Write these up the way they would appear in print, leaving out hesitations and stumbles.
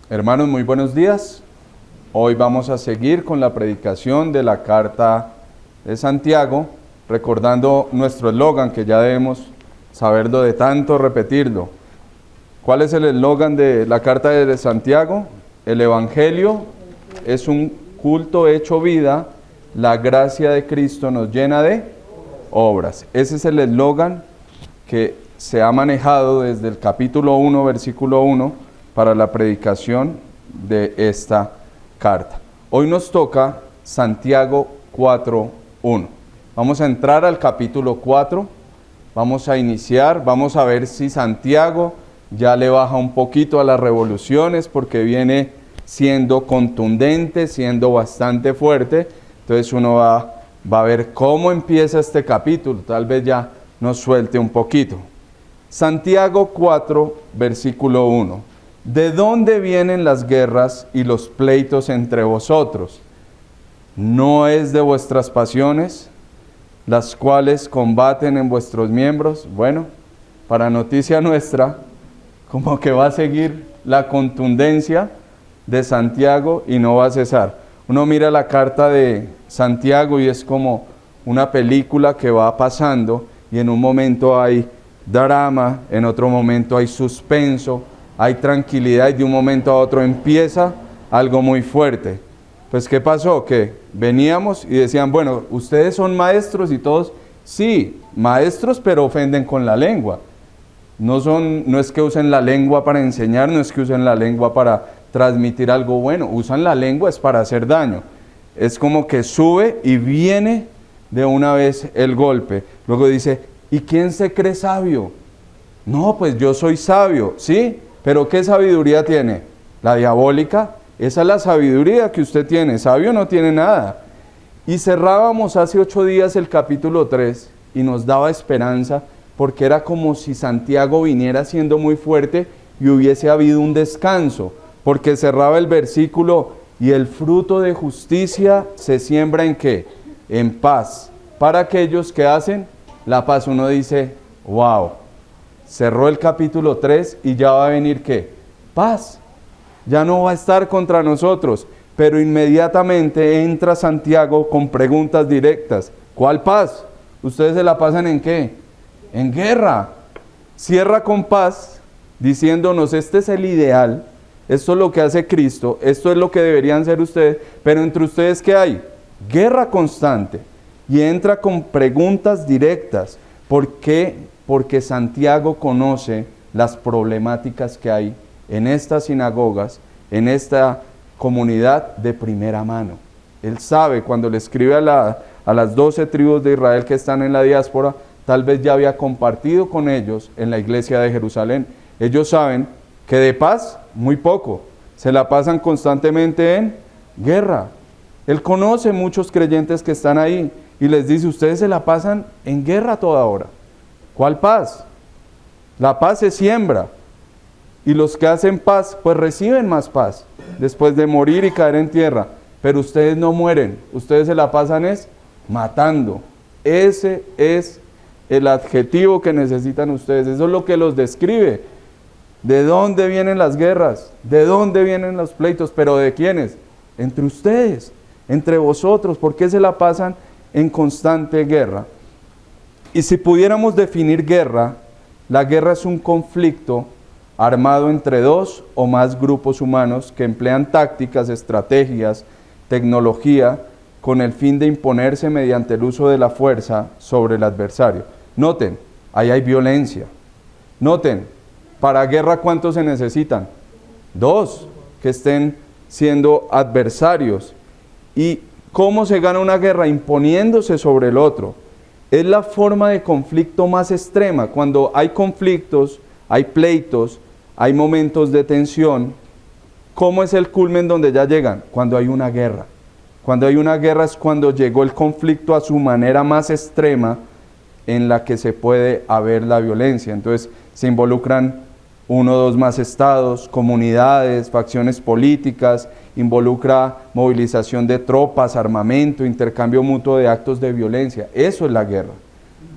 Hermanos, muy buenos días. Hoy vamos a seguir con la predicación de la carta de Santiago, recordando nuestro eslogan, que ya debemos saberlo de tanto repetirlo. ¿Cuál es el eslogan de la carta de Santiago? El Evangelio es un culto hecho vida, la gracia de Cristo nos llena de obras. Ese es el eslogan que se ha manejado desde el capítulo 1, versículo 1, para la predicación de esta carta. Hoy nos toca Santiago 4:1. Vamos a entrar al capítulo 4, vamos a iniciar, vamos a ver si Santiago ya le baja un poquito a las revoluciones, porque viene siendo contundente, siendo bastante fuerte. Entonces uno va a ver cómo empieza este capítulo, tal vez ya nos suelte un poquito. Santiago 4, versículo 1. ¿De dónde vienen las guerras y los pleitos entre vosotros? ¿No es de vuestras pasiones, las cuales combaten en vuestros miembros? Bueno, para noticia nuestra, como que va a seguir la contundencia de Santiago y no va a cesar. Uno mira la carta de Santiago y es como una película que va pasando, y en un momento hay drama, en otro momento hay suspenso, hay tranquilidad, y de un momento a otro empieza algo muy fuerte. Pues ¿qué pasó? Que veníamos y decían, bueno, ustedes son maestros, y todos, sí, maestros, pero ofenden con la lengua. No es que usen la lengua para enseñar, no es que usen la lengua para transmitir algo bueno, usan la lengua es para hacer daño. Es como que sube y viene de una vez el golpe. Luego dice, ¿y quién se cree sabio? No, pues yo soy sabio, ¿sí? ¿Pero qué sabiduría tiene? La diabólica. Esa es la sabiduría que usted tiene. Sabio no tiene nada. Y cerrábamos hace 8 días el capítulo 3 y nos daba esperanza, porque era como si Santiago viniera siendo muy fuerte y hubiese habido un descanso, porque cerraba el versículo, y el fruto de justicia se siembra ¿en qué? En paz. Para aquellos que hacen la paz. Uno dice, wow. Cerró el capítulo 3 y ya va a venir ¿qué? Paz. Ya no va a estar contra nosotros. Pero inmediatamente entra Santiago con preguntas directas. ¿Cuál paz? ¿Ustedes se la pasan en qué? En guerra. Cierra con paz, diciéndonos, este es el ideal, esto es lo que hace Cristo, esto es lo que deberían ser ustedes, pero entre ustedes ¿qué hay? Guerra constante. Y entra con preguntas directas. ¿Por qué? Porque Santiago conoce las problemáticas que hay en estas sinagogas, en esta comunidad de primera mano. Él sabe, cuando le escribe a las 12 tribus de Israel que están en la diáspora, tal vez ya había compartido con ellos en la iglesia de Jerusalén. Ellos saben que de paz, muy poco. Se la pasan constantemente en guerra. Él conoce muchos creyentes que están ahí y les dice, ustedes se la pasan en guerra toda hora. ¿Cuál paz? La paz se siembra, y los que hacen paz pues reciben más paz después de morir y caer en tierra. Pero ustedes no mueren, ustedes se la pasan es matando. Ese es el adjetivo que necesitan ustedes, eso es lo que los describe. ¿De dónde vienen las guerras? ¿De dónde vienen los pleitos? ¿Pero de quiénes? Entre ustedes, entre vosotros. ¿Por qué se la pasan en constante guerra? Y si pudiéramos definir guerra, la guerra es un conflicto armado entre 2 o más grupos humanos que emplean tácticas, estrategias, tecnología, con el fin de imponerse mediante el uso de la fuerza sobre el adversario. Noten, ahí hay violencia. Noten, para guerra ¿cuántos se necesitan? 2 que estén siendo adversarios. ¿Y cómo se gana una guerra? Imponiéndose sobre el otro. Es la forma de conflicto más extrema. Cuando hay conflictos, hay pleitos, hay momentos de tensión. ¿Cómo es el culmen donde ya llegan? Cuando hay una guerra. Cuando hay una guerra es cuando llegó el conflicto a su manera más extrema, en la que se puede haber la violencia. Entonces se involucran 1 o 2 más estados, comunidades, facciones políticas, involucra movilización de tropas, armamento, intercambio mutuo de actos de violencia. Eso es la guerra.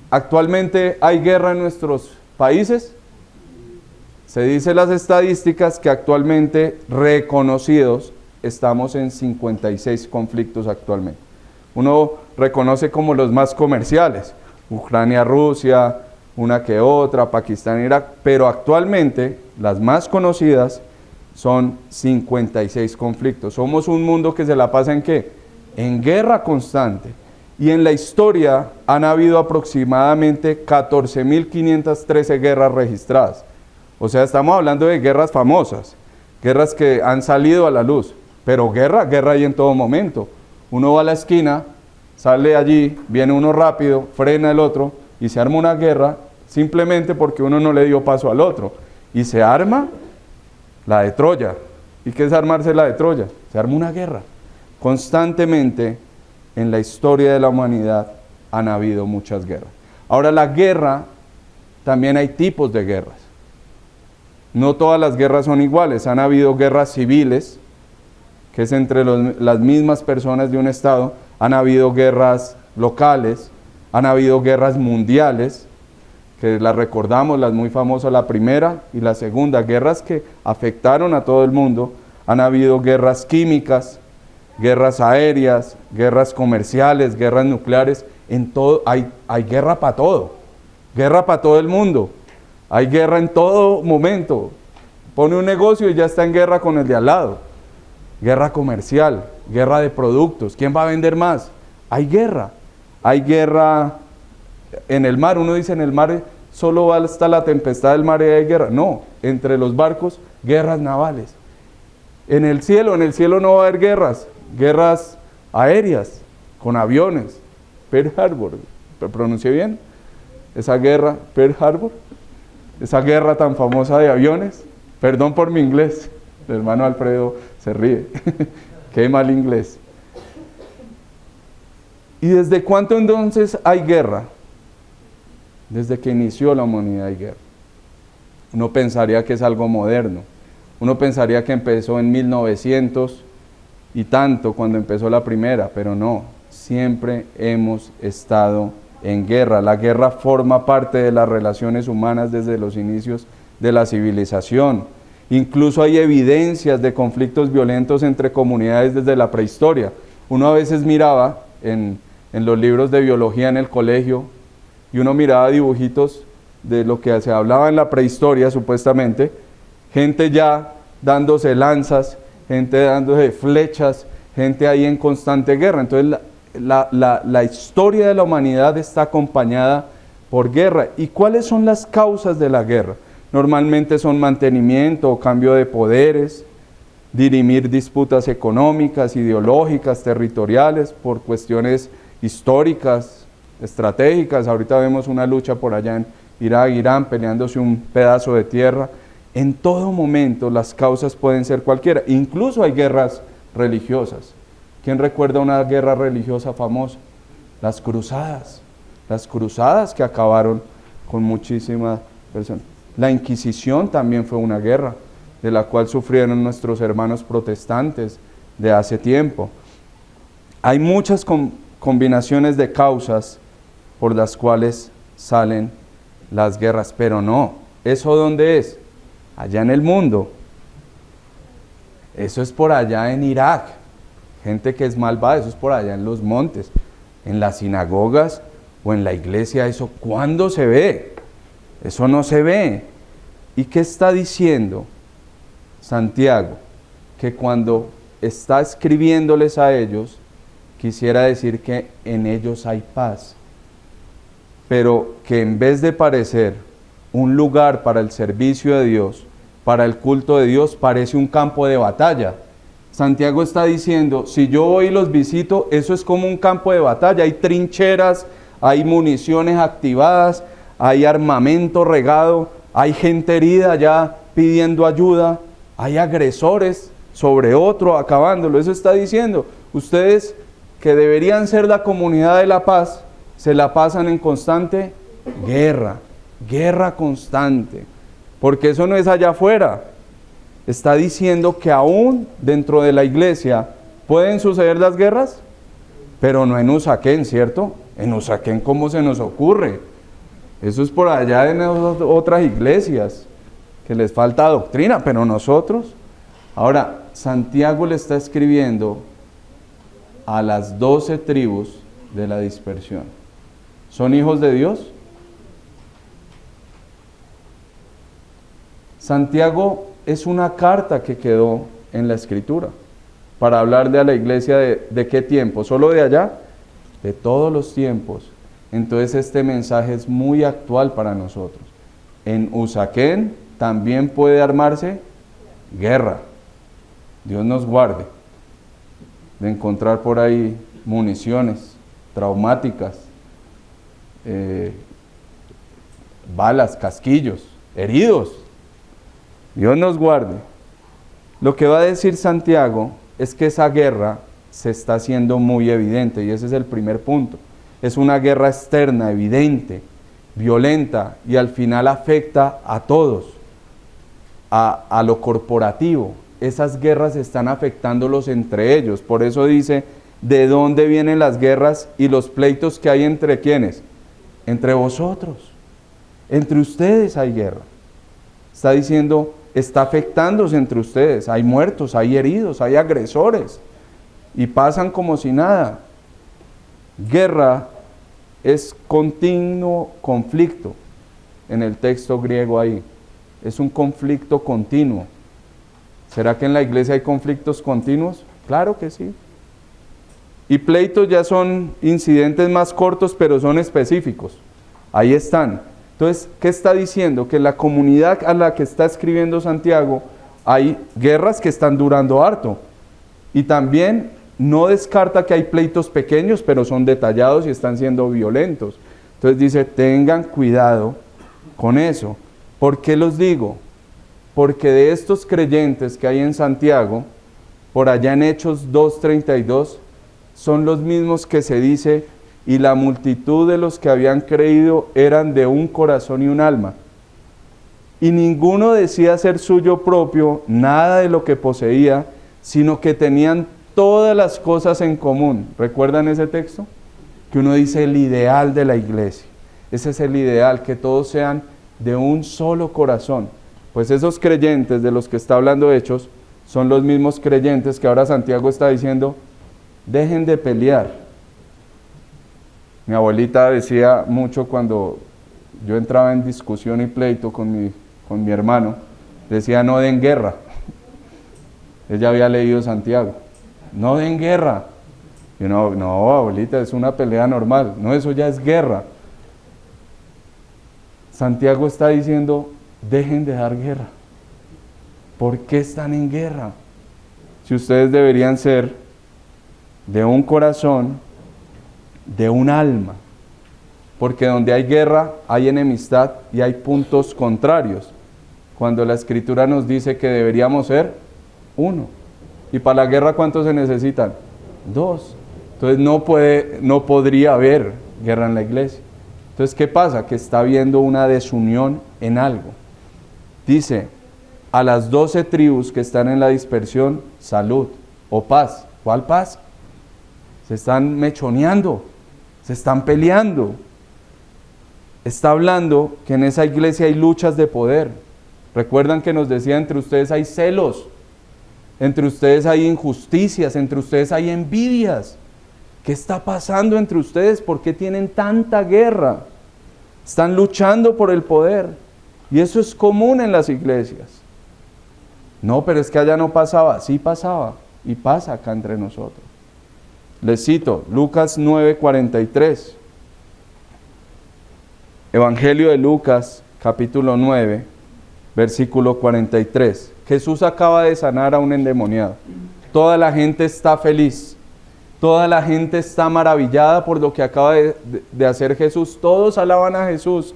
¿Actualmente hay guerra en nuestros países? Se dice las estadísticas que actualmente reconocidos estamos en 56 conflictos actualmente. Uno reconoce como los más comerciales, Ucrania, Rusia, una que otra, Pakistán, Irak, pero actualmente las más conocidas son 56 conflictos. Somos un mundo que se la pasa ¿en qué? En guerra constante. Y en la historia han habido aproximadamente 14.513 guerras registradas. O sea, estamos hablando de guerras famosas, guerras que han salido a la luz. Pero guerra hay en todo momento. Uno va a la esquina, sale allí, viene uno rápido, frena el otro y se arma una guerra simplemente porque uno no le dio paso al otro. Y se arma la de Troya. ¿Y qué es armarse la de Troya? Se arma una guerra. Constantemente en la historia de la humanidad han habido muchas guerras. Ahora, la guerra, también hay tipos de guerras. No todas las guerras son iguales. Han habido guerras civiles, que es entre las mismas personas de un estado. Han habido guerras locales, han habido guerras mundiales, que las recordamos, las muy famosas, la primera y la segunda, guerras que afectaron a todo el mundo. Han habido guerras químicas, guerras aéreas, guerras comerciales, guerras nucleares. En todo, hay guerra para todo el mundo. Hay guerra en todo momento. Pone un negocio y ya está en guerra con el de al lado. Guerra comercial, guerra de productos. ¿Quién va a vender más? Hay guerra en el mar. Uno dice en el mar solo va hasta la tempestad del mar y hay guerra. No, entre los barcos, guerras navales. En el cielo no va a haber guerras aéreas, con aviones. Pearl Harbor, ¿lo pronuncié bien? Esa guerra, Pearl Harbor, esa guerra tan famosa de aviones. Perdón por mi inglés, el hermano Alfredo se ríe. Qué mal inglés. ¿Y desde cuánto entonces hay guerra? Desde que inició la humanidad hay guerra. Uno pensaría que es algo moderno. Uno pensaría que empezó en 1900 y tanto cuando empezó la primera, pero no. Siempre hemos estado en guerra. La guerra forma parte de las relaciones humanas desde los inicios de la civilización. Incluso hay evidencias de conflictos violentos entre comunidades desde la prehistoria. Uno a veces miraba en los libros de biología en el colegio y uno miraba dibujitos de lo que se hablaba en la prehistoria supuestamente, gente ya dándose lanzas, gente dándose flechas, gente ahí en constante guerra. Entonces la historia de la humanidad está acompañada por guerra. ¿Y cuáles son las causas de la guerra? Normalmente son mantenimiento o cambio de poderes, dirimir disputas económicas, ideológicas, territoriales, por cuestiones históricas, estratégicas. Ahorita vemos una lucha por allá en Irak, Irán, peleándose un pedazo de tierra. En todo momento las causas pueden ser cualquiera. Incluso hay guerras religiosas. ¿Quién recuerda una guerra religiosa famosa? Las cruzadas que acabaron con muchísimas personas. La Inquisición también fue una guerra, de la cual sufrieron nuestros hermanos protestantes de hace tiempo. Hay muchas combinaciones de causas por las cuales salen las guerras, pero no. ¿Eso dónde es? Allá en el mundo. Eso es por allá en Irak. Gente que es malvada, eso es por allá en los montes, en las sinagogas o en la iglesia. ¿Eso cuándo se ve? Eso no se ve. ¿Y qué está diciendo Santiago? Que cuando está escribiéndoles a ellos, quisiera decir que en ellos hay paz, pero que en vez de parecer un lugar para el servicio de Dios, para el culto de Dios, parece un campo de batalla. Santiago está diciendo, si yo voy y los visito, eso es como un campo de batalla. Hay trincheras, hay municiones activadas, hay armamento regado, hay gente herida ya pidiendo ayuda, hay agresores sobre otro acabándolo. Eso está diciendo. Ustedes que deberían ser la comunidad de la paz, se la pasan en constante guerra constante, porque eso no es allá afuera. Está diciendo que aún dentro de la iglesia pueden suceder las guerras, pero no en Usaquén, ¿cierto? En Usaquén, ¿cómo se nos ocurre? Eso es por allá en otras iglesias. que les falta doctrina, pero nosotros. Ahora, Santiago le está escribiendo a las 12 tribus de la dispersión. ¿Son hijos de Dios? Santiago es una carta que quedó en la Escritura para hablar de a la iglesia de qué tiempo, ¿solo de allá? De todos los tiempos. Entonces este mensaje es muy actual para nosotros. En Usaquén también puede armarse guerra. Dios nos guarde de encontrar por ahí municiones traumáticas, balas, casquillos, heridos. Dios nos guarde. Lo que va a decir Santiago es que esa guerra se está haciendo muy evidente, y ese es el primer punto. Es una guerra externa, evidente, violenta, y al final afecta a todos, a lo corporativo. Esas guerras están afectándolos entre ellos. Por eso dice, ¿de dónde vienen las guerras y los pleitos que hay entre quiénes? Entre vosotros. Entre ustedes hay guerra. Está diciendo, está afectándose entre ustedes. Hay muertos, hay heridos, hay agresores. Y pasan como si nada. Guerra es continuo conflicto. En el texto griego ahí. Es un conflicto continuo. ¿Será que en la iglesia hay conflictos continuos? Claro que sí. Y pleitos ya son incidentes más cortos, pero son específicos. Ahí están. Entonces, ¿qué está diciendo? Que en la comunidad a la que está escribiendo Santiago hay guerras que están durando harto. Y también no descarta que hay pleitos pequeños, pero son detallados y están siendo violentos. Entonces dice, tengan cuidado con eso. ¿Por qué los digo? Porque de estos creyentes que hay en Santiago, por allá en Hechos 2:32, son los mismos que se dice, y la multitud de los que habían creído eran de un corazón y un alma. Y ninguno decía ser suyo propio nada de lo que poseía, sino que tenían todas las cosas en común. ¿Recuerdan ese texto? Que uno dice el ideal de la iglesia. Ese es el ideal, que todos sean de un solo corazón. Pues esos creyentes de los que está hablando Hechos son los mismos creyentes que ahora Santiago está diciendo, dejen de pelear. Mi abuelita decía mucho cuando yo entraba en discusión y pleito con mi hermano, decía, no den guerra. Ella había leído Santiago. No den guerra. Y no, abuelita, es una pelea normal. No, eso ya es guerra. Santiago está diciendo, dejen de dar guerra. ¿Por qué están en guerra? Si ustedes deberían ser de un corazón, de un alma. Porque donde hay guerra, hay enemistad y hay puntos contrarios. Cuando la Escritura nos dice que deberíamos ser uno. Y para la guerra, ¿cuántos se necesitan? 2. Entonces no podría haber guerra en la iglesia. Entonces, ¿qué pasa? Que está habiendo una desunión en algo. Dice, a las 12 tribus que están en la dispersión, salud o paz. ¿Cuál paz? Se están mechoneando, se están peleando. Está hablando que en esa iglesia hay luchas de poder. Recuerdan que nos decía, entre ustedes hay celos, entre ustedes hay injusticias, entre ustedes hay envidias. ¿Qué está pasando entre ustedes? ¿Por qué tienen tanta guerra? Están luchando por el poder. Y eso es común en las iglesias. No, pero es que allá no pasaba. Sí pasaba y pasa acá entre nosotros. Les cito Lucas 9:43. Evangelio de Lucas, capítulo 9, versículo 43. Jesús acaba de sanar a un endemoniado. Toda la gente está feliz. Toda la gente está maravillada por lo que acaba de hacer Jesús. Todos alaban a Jesús.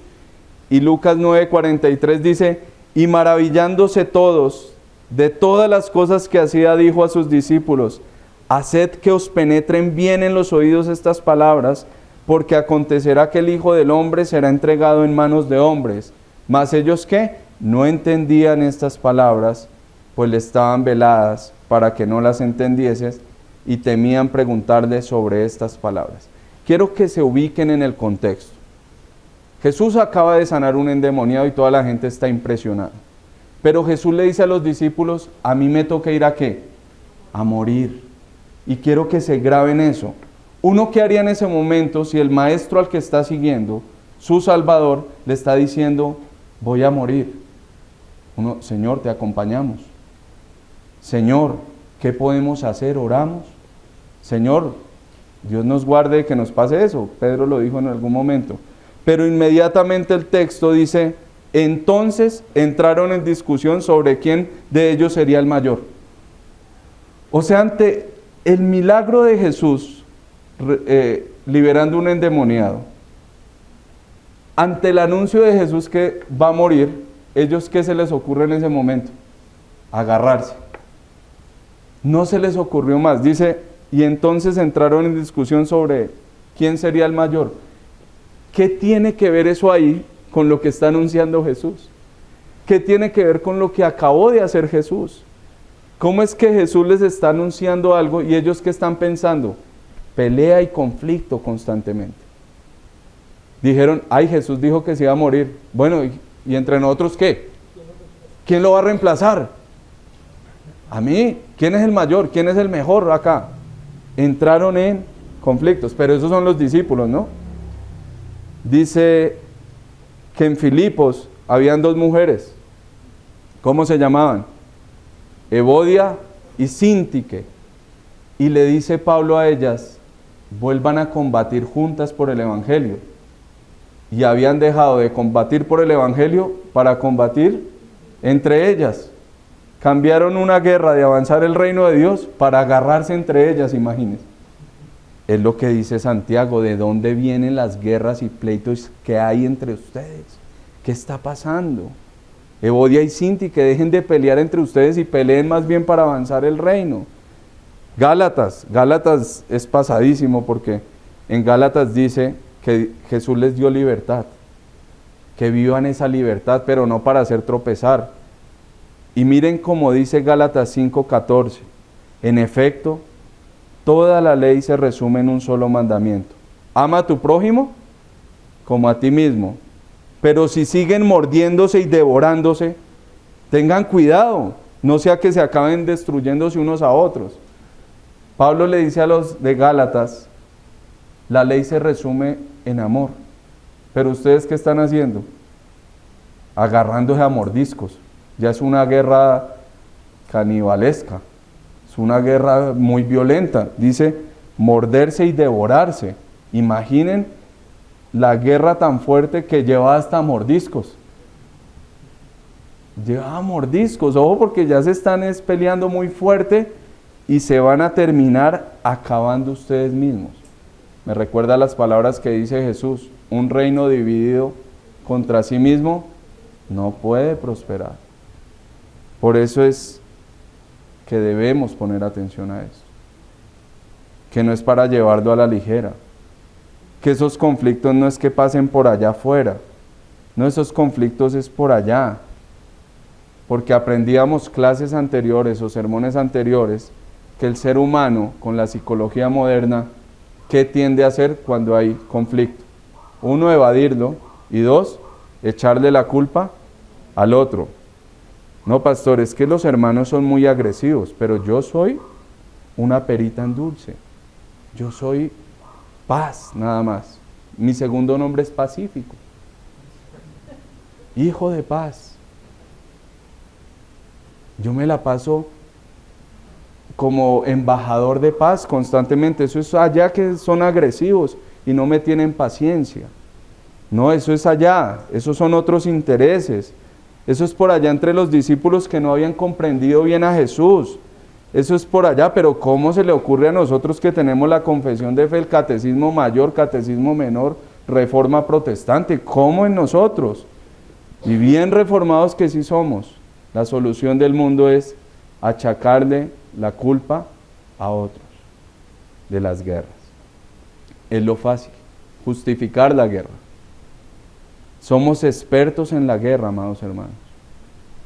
Y Lucas 9:43 dice, y maravillándose todos de todas las cosas que hacía, dijo a sus discípulos, haced que os penetren bien en los oídos estas palabras, porque acontecerá que el Hijo del Hombre será entregado en manos de hombres. Mas ellos, ¿qué? No entendían estas palabras, pues le estaban veladas para que no las entendieses, y temían preguntarle sobre estas palabras. Quiero que se ubiquen en el contexto. Jesús acaba de sanar un endemoniado y toda la gente está impresionada. Pero Jesús le dice a los discípulos, a mí me toca ir ¿a qué? A morir. Y quiero que se graben eso. Uno, ¿qué haría en ese momento si el maestro al que está siguiendo, su Salvador, le está diciendo, voy a morir? Uno, Señor, te acompañamos. Señor, ¿qué podemos hacer? Oramos. Señor, Dios nos guarde de que nos pase eso. Pedro lo dijo en algún momento. Pero inmediatamente el texto dice, entonces entraron en discusión sobre quién de ellos sería el mayor. O sea, ante el milagro de Jesús, liberando un endemoniado, ante el anuncio de Jesús que va a morir, ellos, ¿qué se les ocurre en ese momento? Agarrarse. No se les ocurrió más. Dice, y entonces entraron en discusión sobre quién sería el mayor. ¿Qué tiene que ver eso ahí con lo que está anunciando Jesús? ¿Qué tiene que ver con lo que acabó de hacer Jesús? ¿Cómo es que Jesús les está anunciando algo y ellos qué están pensando? Pelea y conflicto constantemente. Dijeron, ay, Jesús dijo que se iba a morir. Bueno, ¿y entre nosotros qué? ¿Quién lo va a reemplazar? A mí. ¿Quién es el mayor? ¿Quién es el mejor acá? Entraron en conflictos, pero esos son los discípulos, ¿no? Dice que en Filipos habían dos mujeres. ¿Cómo se llamaban? Evodia y Síntique. Y le dice Pablo a ellas, vuelvan a combatir juntas por el Evangelio. Y habían dejado de combatir por el Evangelio para combatir entre ellas. Cambiaron una guerra de avanzar el reino de Dios para agarrarse entre ellas, imagínense. Es lo que dice Santiago, ¿de dónde vienen las guerras y pleitos que hay entre ustedes? ¿Qué está pasando? Evodia y Síntique, dejen de pelear entre ustedes y peleen más bien para avanzar el reino. Gálatas es pasadísimo porque en Gálatas dice que Jesús les dio libertad, que vivan esa libertad, pero no para hacer tropezar. Y miren cómo dice Gálatas 5:14, en efecto, toda la ley se resume en un solo mandamiento. Ama a tu prójimo como a ti mismo. Pero si siguen mordiéndose y devorándose, tengan cuidado, no sea que se acaben destruyéndose unos a otros. Pablo le dice a los de Gálatas, la ley se resume en amor. Pero ustedes, ¿qué están haciendo? Agarrándose a mordiscos. Ya es una guerra canibalesca. Es una guerra muy violenta. Dice, morderse y devorarse. Imaginen la guerra tan fuerte que lleva hasta mordiscos. Lleva mordiscos, ojo, porque ya se están peleando muy fuerte y se van a terminar acabando ustedes mismos. Me recuerda las palabras que dice Jesús, un reino dividido contra sí mismo no puede prosperar. Por eso es que debemos poner atención a eso, que no es para llevarlo a la ligera, que esos conflictos no es que pasen por allá afuera, no, esos conflictos es por allá, porque aprendíamos clases anteriores o sermones anteriores que el ser humano con la psicología moderna, ¿qué tiende a hacer cuando hay conflicto? Uno, evadirlo, y dos, echarle la culpa al otro. No, pastor, es que los hermanos son muy agresivos, pero yo soy una perita en dulce. Yo soy paz, nada más. Mi segundo nombre es Pacífico. Hijo de paz. Yo me la paso como embajador de paz constantemente. Eso es allá que son agresivos y no me tienen paciencia. No, eso es allá, esos son otros intereses. Eso es por allá entre los discípulos que no habían comprendido bien a Jesús. Eso es por allá, pero ¿cómo se le ocurre a nosotros que tenemos la confesión de fe, el catecismo mayor, catecismo menor, reforma protestante? ¿Cómo en nosotros? Y bien reformados que sí somos. La solución del mundo es achacarle la culpa a otros de las guerras. Es lo fácil, justificar la guerra. Somos expertos en la guerra, amados hermanos.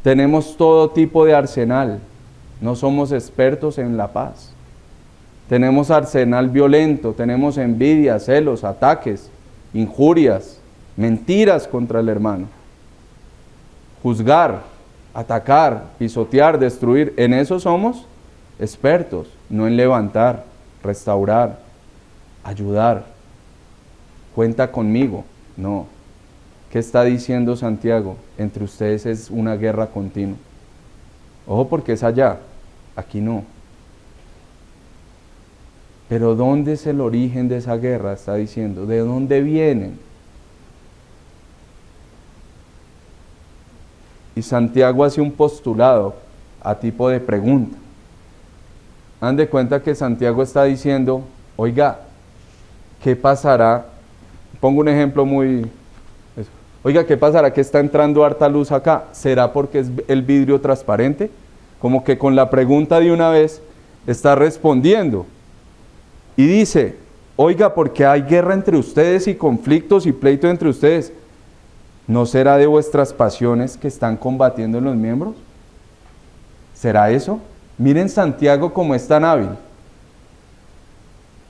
Tenemos todo tipo de arsenal. No somos expertos en la paz. Tenemos arsenal violento, tenemos envidia, celos, ataques, injurias, mentiras contra el hermano. Juzgar. atacar, pisotear, destruir. En eso somos expertos, no en levantar, restaurar, ayudar. Cuenta conmigo. No. ¿Qué está diciendo Santiago? Entre ustedes es una guerra continua. Ojo, porque es allá, aquí no. Pero ¿dónde es el origen de esa guerra? Está diciendo, ¿de dónde vienen? Y Santiago hace un postulado a tipo de pregunta. Han de cuenta que Santiago está diciendo, oiga, ¿qué pasará? Pongo un ejemplo muy... Oiga, ¿qué pasará que está entrando harta luz acá? ¿Será porque es el vidrio transparente? Como que con la pregunta de una vez está respondiendo. Y dice, oiga, porque hay guerra entre ustedes y conflictos y pleitos entre ustedes. ¿No será de vuestras pasiones que están combatiendo en los miembros? ¿Será eso? Miren Santiago cómo es tan hábil.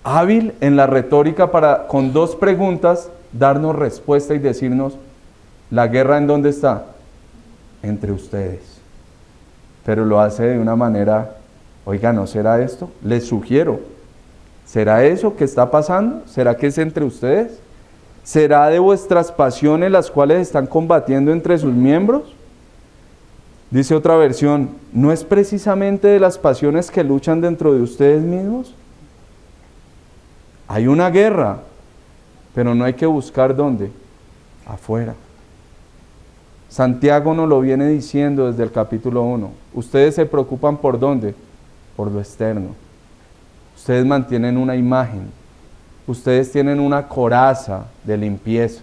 Hábil en la retórica para, con dos preguntas, darnos respuesta y decirnos, ¿la guerra en dónde está? Entre ustedes. Pero lo hace de una manera, oiga, ¿no será esto? Les sugiero, ¿será eso que está pasando? ¿Será que es entre ustedes? ¿Será de vuestras pasiones las cuales están combatiendo entre sus miembros? Dice otra versión, ¿no es precisamente de las pasiones que luchan dentro de ustedes mismos? Hay una guerra, pero no hay que buscar ¿dónde? Afuera. Santiago nos lo viene diciendo desde el capítulo 1. Ustedes se preocupan ¿por dónde? Por lo externo. Ustedes mantienen una imagen. Ustedes tienen una coraza de limpieza.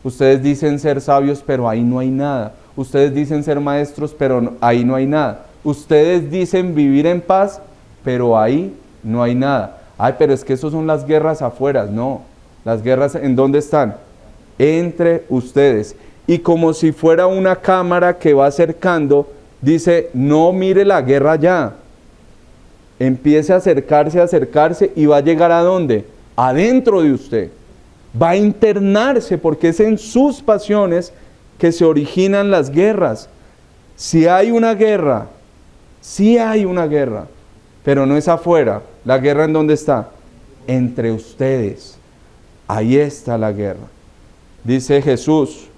Ustedes dicen ser sabios, pero ahí no hay nada. Ustedes dicen ser maestros, pero ahí no hay nada. Ustedes dicen vivir en paz, pero ahí no hay nada. Ay, pero es que eso son las guerras afuera. No, las guerras ¿en dónde están? Entre ustedes. Y como si fuera una cámara que va acercando, dice, no mire la guerra ya. Empiece a acercarse y va a llegar ¿a dónde? Adentro de usted. Va a internarse porque es en sus pasiones que se originan las guerras. Si hay una guerra, sí hay una guerra, pero no es afuera. ¿La guerra en dónde está? Entre ustedes. Ahí está la guerra. Dice Jesús,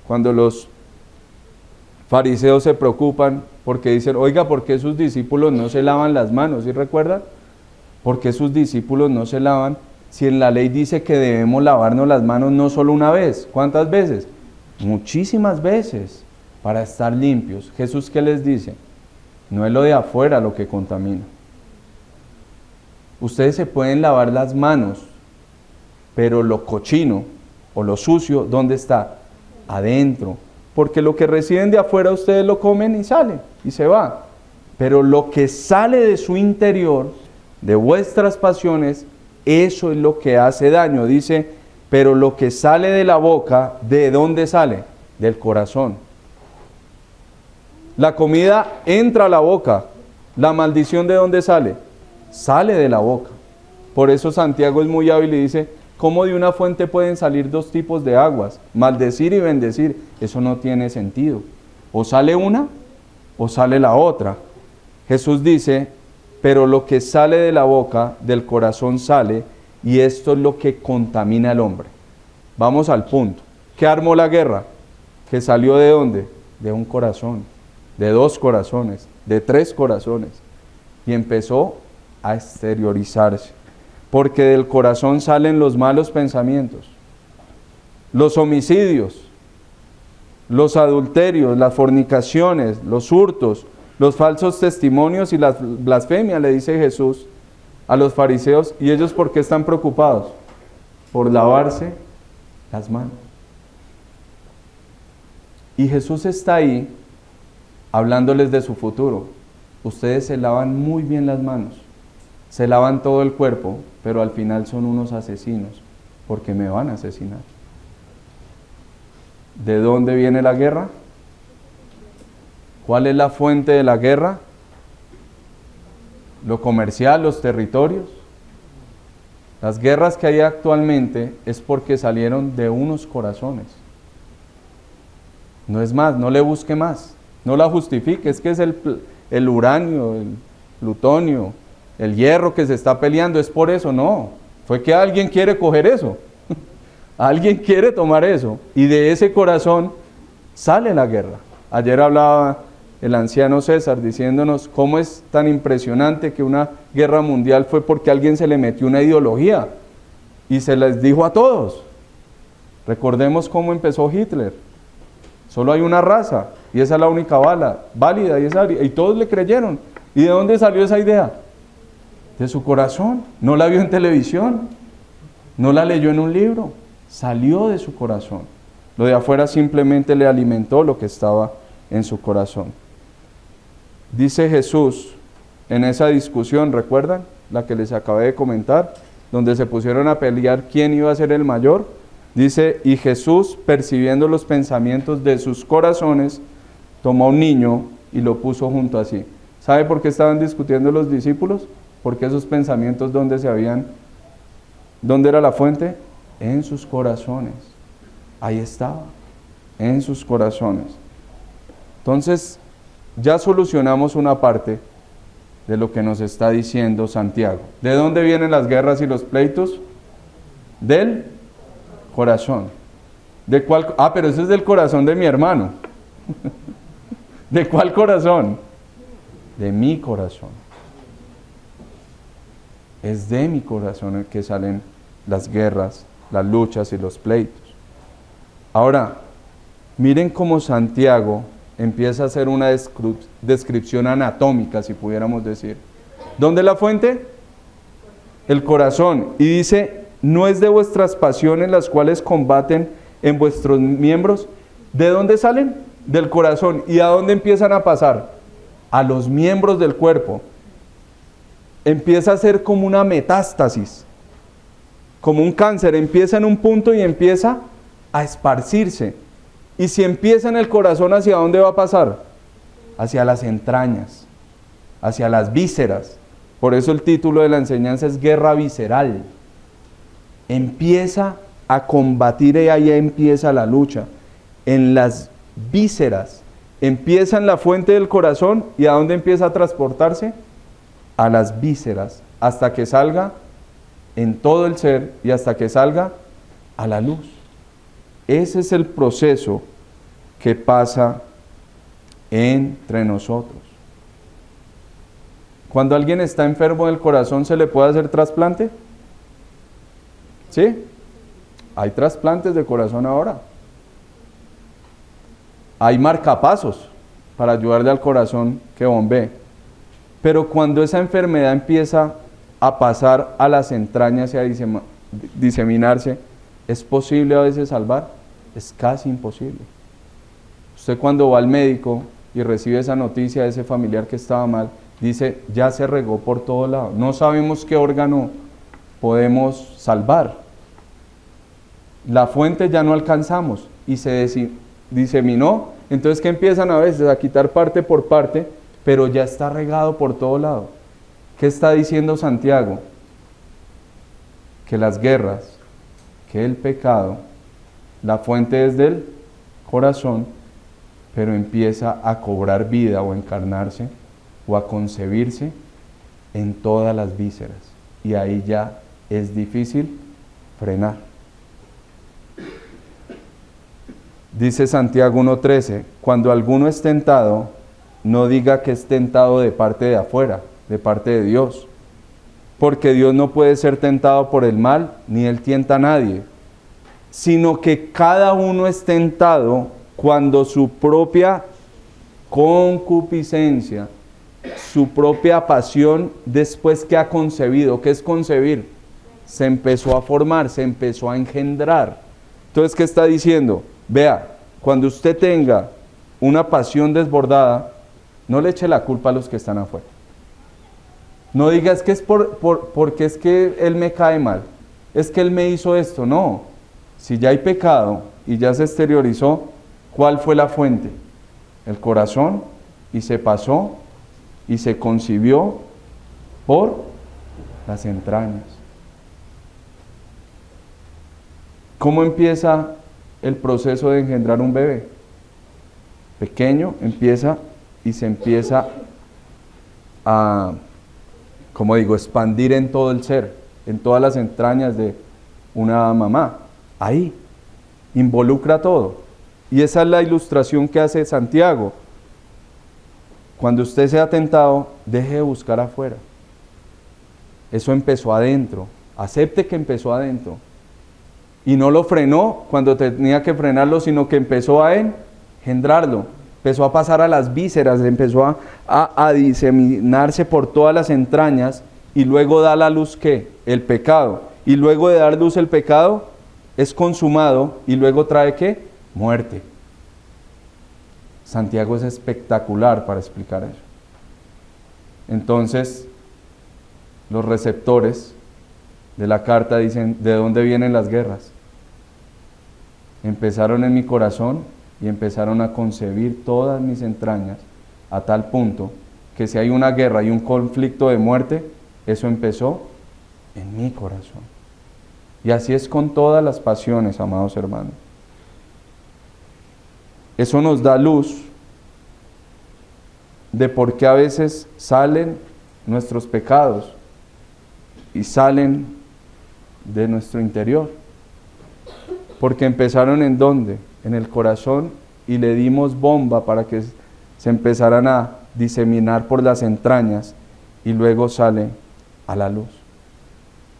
cuando los fariseos se preocupan porque dicen, oiga, ¿por qué sus discípulos no se lavan las manos? ¿Sí recuerdan? ¿Por qué sus discípulos no se lavan? Si en la ley dice que debemos lavarnos las manos no solo una vez. ¿Cuántas veces? Muchísimas veces, para estar limpios. Jesús, ¿qué les dice? No es lo de afuera lo que contamina. Ustedes se pueden lavar las manos, pero lo cochino o lo sucio, ¿dónde está? Adentro. Porque lo que reciben de afuera ustedes lo comen y sale y se va. Pero lo que sale de su interior, de vuestras pasiones, eso es lo que hace daño. Dice, pero lo que sale de la boca, ¿de dónde sale? Del corazón. La comida entra a la boca. ¿La maldición de dónde sale? Sale de la boca. Por eso Santiago es muy hábil y dice, ¿cómo de una fuente pueden salir dos tipos de aguas? Maldecir y bendecir. Eso no tiene sentido. O sale una o sale la otra. Jesús dice, pero lo que sale de la boca, del corazón sale, y esto es lo que contamina al hombre. Vamos al punto. ¿Qué armó la guerra? ¿Que salió de dónde? De un corazón, de dos corazones, de tres corazones. Y empezó a exteriorizarse. Porque del corazón salen los malos pensamientos, los homicidios, los adulterios, las fornicaciones, los hurtos, los falsos testimonios y las blasfemias, le dice Jesús a los fariseos. ¿Y ellos por qué están preocupados? Por lavarse las manos. Y Jesús está ahí hablándoles de su futuro. Ustedes se lavan muy bien las manos, se lavan todo el cuerpo, pero al final son unos asesinos, porque me van a asesinar. ¿De dónde viene la guerra? ¿Cuál es la fuente de la guerra? Lo comercial, los territorios. Las guerras que hay actualmente es porque salieron de unos corazones. No es más, no le busque más. No la justifique, es que es el uranio, el plutonio, el hierro que se está peleando, es por eso, no. Fue que alguien quiere coger eso, alguien quiere tomar eso, y de ese corazón sale la guerra. Ayer hablaba el anciano César diciéndonos cómo es tan impresionante que una guerra mundial fue porque a alguien se le metió una ideología y se les dijo a todos. Recordemos cómo empezó Hitler. Solo hay una raza y esa es la única válida y todos le creyeron. ¿Y de dónde salió esa idea? De su corazón. No la vio en televisión, no la leyó en un libro, salió de su corazón. Lo de afuera simplemente le alimentó lo que estaba en su corazón. Dice Jesús en esa discusión, ¿recuerdan? La que les acabé de comentar, donde se pusieron a pelear quién iba a ser el mayor. Dice, y Jesús, percibiendo los pensamientos de sus corazones, tomó a un niño y lo puso junto a sí. ¿Sabe por qué estaban discutiendo los discípulos? Porque esos pensamientos, ¿dónde era la fuente? En sus corazones. Ahí estaba, en sus corazones. Entonces, ya solucionamos una parte de lo que nos está diciendo Santiago. ¿De dónde vienen las guerras y los pleitos? Del corazón. ¿De cuál? Pero ese es del corazón de mi hermano. ¿De cuál corazón? De mi corazón. Es de mi corazón el que salen las guerras, las luchas y los pleitos. Ahora, miren cómo Santiago empieza a hacer una descripción anatómica, si pudiéramos decir. ¿Dónde es la fuente? El corazón. Y dice, ¿no es de vuestras pasiones las cuales combaten en vuestros miembros? ¿De dónde salen? Del corazón. ¿Y a dónde empiezan a pasar? A los miembros del cuerpo. Empieza a ser como una metástasis, como un cáncer. Empieza en un punto y empieza a esparcirse. Y si empieza en el corazón, ¿hacia dónde va a pasar? Hacia las entrañas, hacia las vísceras. Por eso el título de la enseñanza es Guerra Visceral. Empieza a combatir y ahí empieza la lucha. En las vísceras. Empieza en la fuente del corazón y ¿a dónde empieza a transportarse? A las vísceras, hasta que salga en todo el ser y hasta que salga a la luz. Ese es el proceso que pasa entre nosotros. Cuando alguien está enfermo del corazón, ¿se le puede hacer trasplante? ¿Sí? Hay trasplantes de corazón ahora. Hay marcapasos para ayudarle al corazón que bombee. Pero cuando esa enfermedad empieza a pasar a las entrañas y a diseminarse, ¿es posible a veces salvar? Es casi imposible. Usted cuando va al médico y recibe esa noticia de ese familiar que estaba mal, dice, ya se regó por todo lado. No sabemos qué órgano podemos salvar. La fuente ya no alcanzamos y se diseminó. Entonces, ¿qué empiezan a veces? A quitar parte por parte, pero ya está regado por todo lado. ¿Qué está diciendo Santiago? Que las guerras, que el pecado, la fuente es del corazón, pero empieza a cobrar vida o a encarnarse o a concebirse en todas las vísceras. Y ahí ya es difícil frenar. Dice Santiago 1:13, cuando alguno es tentado, no diga que es tentado de parte de afuera, de parte de Dios. Porque Dios no puede ser tentado por el mal, ni Él tienta a nadie, sino que cada uno es tentado cuando su propia concupiscencia, su propia pasión, después que ha concebido. ¿Qué es concebir? Se empezó a formar, se empezó a engendrar. Entonces, ¿qué está diciendo? Vea, cuando usted tenga una pasión desbordada, no le eche la culpa a los que están afuera. No diga, es que es porque es que él me cae mal, es que él me hizo esto. No, si ya hay pecado y ya se exteriorizó, ¿cuál fue la fuente? El corazón, y se pasó y se concibió por las entrañas. ¿Cómo empieza el proceso de engendrar un bebé? pequeño, empieza y se empieza a, como digo, expandir en todo el ser, en todas las entrañas de una mamá. Ahí, involucra todo. Y esa es la ilustración que hace Santiago. Cuando usted sea tentado, deje de buscar afuera. Eso empezó adentro. Acepte que empezó adentro. Y no lo frenó cuando tenía que frenarlo, sino que empezó a engendrarlo. Empezó a pasar a las vísceras, empezó a diseminarse por todas las entrañas y luego da a la luz ¿qué? El pecado. Y luego de dar luz el pecado, es consumado y luego trae ¿qué? Muerte. Santiago es espectacular para explicar eso. Entonces, los receptores de la carta dicen, ¿de dónde vienen las guerras? Empezaron en mi corazón y empezaron a concebir todas mis entrañas a tal punto que si hay una guerra y un conflicto de muerte, eso empezó en mi corazón. Y así es con todas las pasiones, amados hermanos. Eso nos da luz de por qué a veces salen nuestros pecados y salen de nuestro interior. Porque empezaron ¿en dónde? En el corazón, y le dimos bomba para que se empezaran a diseminar por las entrañas y luego sale a la luz.